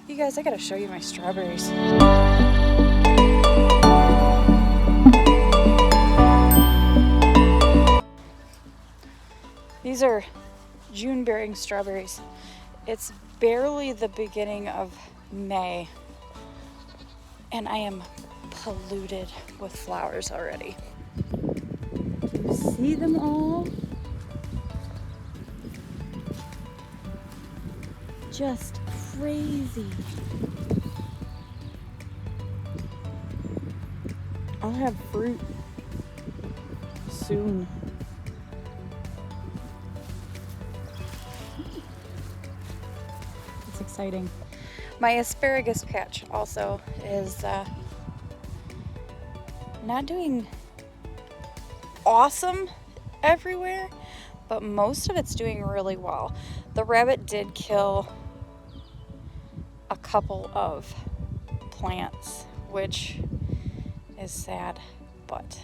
You guys, I gotta show you my strawberries. These are June-bearing strawberries. It's barely the beginning of May, and I am polluted with flowers already. Do you see them all? Just crazy. I'll have fruit soon. It's exciting. My asparagus patch also is not doing awesome everywhere, but most of it's doing really well. The rabbit did kill a couple of plants, which is sad, but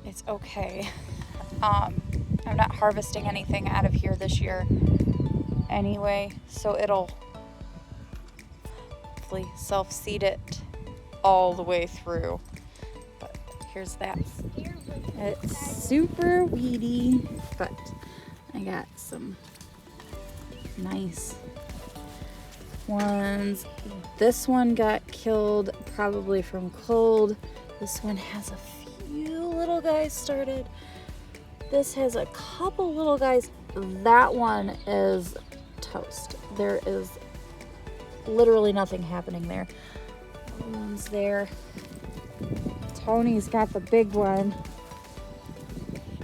it's okay. I'm not harvesting anything out of here this year anyway, so it'll hopefully self-seed it all the way through. But here's that. It's super weedy, but I got some nice ones. This one got killed probably from cold. This one has a few little guys started. This has a couple little guys. That one is toast. There is literally nothing happening there. One's there. Tony's got the big one.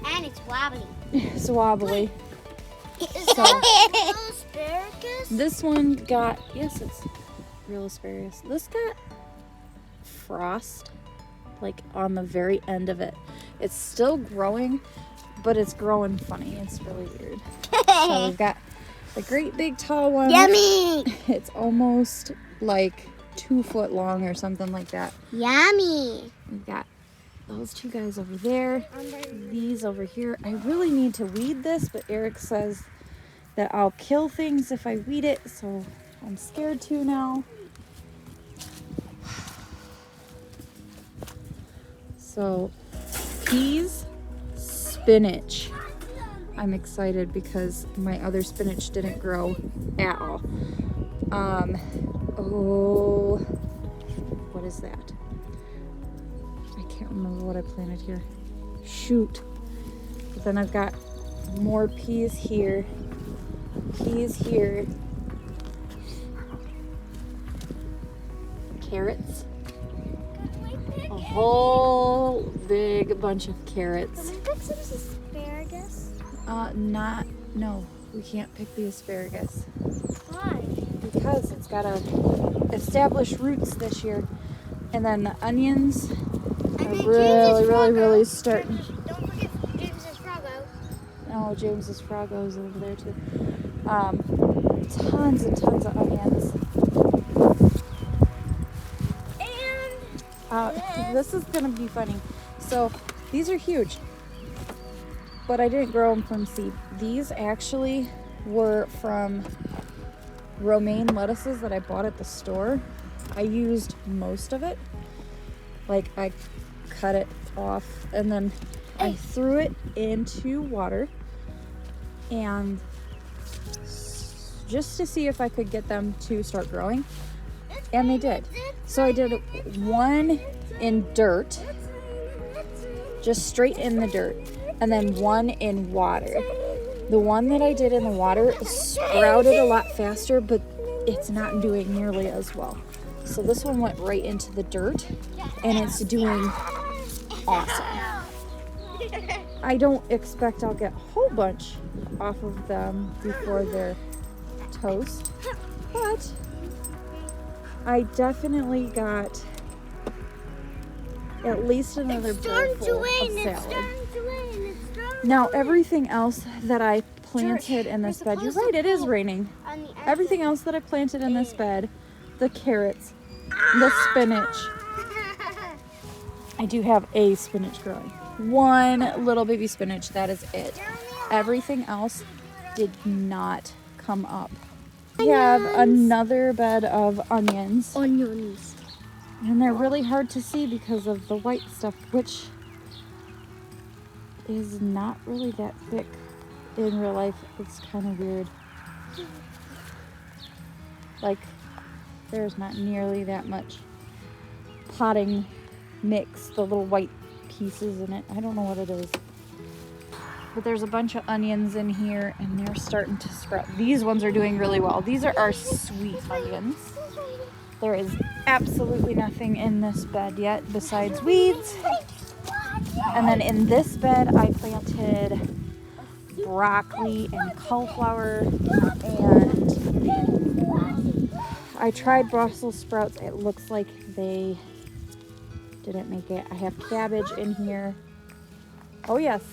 And it's wobbly. It's wobbly. Is that real asparagus? This one got, yes, it's real asparagus. This got frost, like on the very end of it. It's still growing, but it's growing funny. It's really weird. So we've got the great big tall one. Yummy! It's almost like 2 foot long or something like that. Yummy! We've got those two guys over there. These over here. I really need to weed this, but Eric says that I'll kill things if I weed it, so I'm scared to now. So, peas, spinach. I'm excited because my other spinach didn't grow at all. Oh, what is that? I can't remember what I planted here. Shoot. But then I've got more peas here. Peas here. Carrots. A whole big bunch of carrots. Can we pick some asparagus? No, we can't pick the asparagus. Why? Because it's got to establish roots this year. And then the onions are really starting. Don't forget James's Froggo. Oh, James's Froggo's over there too. Tons and tons of onions. And this is gonna be funny. So these are huge, but I didn't grow them from seed. These actually were from romaine lettuces that I bought at the store. I used most of it. Like, I cut it off and then I threw it into water and just to see if I could get them to start growing, and they did. So I did one in dirt, just straight in the dirt, and then one in water. The one that I did in the water sprouted a lot faster, but it's not doing nearly as well. So this one went right into the dirt, and it's doing awesome. I don't expect I'll get a whole bunch off of them before they're toast, but I definitely got at least another bowl of salad. Now, everything else that I planted in this bed, you're right, it is raining. Everything else that I planted in this bed, the carrots, the spinach. I do have a spinach growing. One little baby spinach, that is it. Everything else did not come up We have another bed of onions. Onions. And they're really hard to see because of the white stuff, which is not really that thick in real life. It's kind of weird. Like, there's not nearly that much potting mix, the little white pieces in it. I don't know what it is. But there's a bunch of onions in here and they're starting to sprout. These ones are doing really well. These are our sweet onions. There is absolutely nothing in this bed yet besides weeds. And then in this bed I planted broccoli and cauliflower, and I tried Brussels sprouts. It looks like they didn't make it. I have cabbage in here. Oh yes,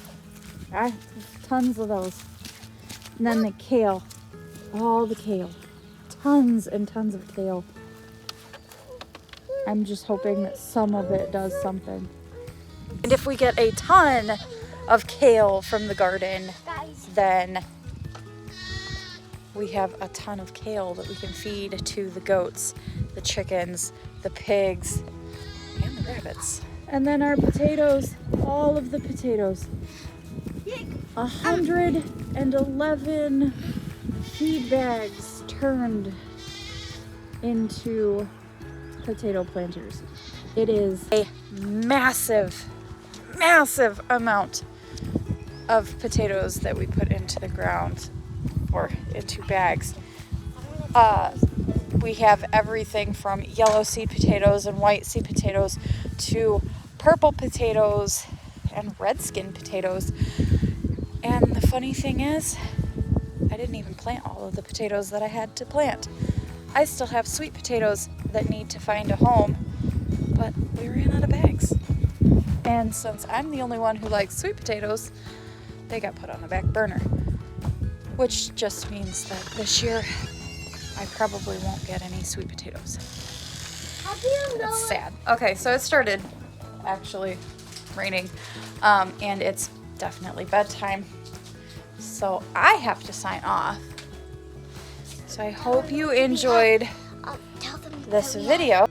I have tons of those. And then the kale, all the kale, tons and tons of kale. I'm just hoping that some of it does something. And if we get a ton of kale from the garden, then we have a ton of kale that we can feed to the goats, the chickens, the pigs, and the rabbits. And then our potatoes, all of the potatoes. 111 feed bags turned into potato planters. It is a massive, massive amount of potatoes that we put into the ground or into bags. We have everything from yellow seed potatoes and white seed potatoes to purple potatoes and red skin potatoes. And the funny thing is, I didn't even plant all of the potatoes that I had to plant. I still have sweet potatoes that need to find a home, but we ran out of bags. And since I'm the only one who likes sweet potatoes, they got put on the back burner, which just means that this year I probably won't get any sweet potatoes. That's sad. Okay, so it started actually raining, and it's definitely bedtime, so I have to sign off. So I hope you enjoyed this video.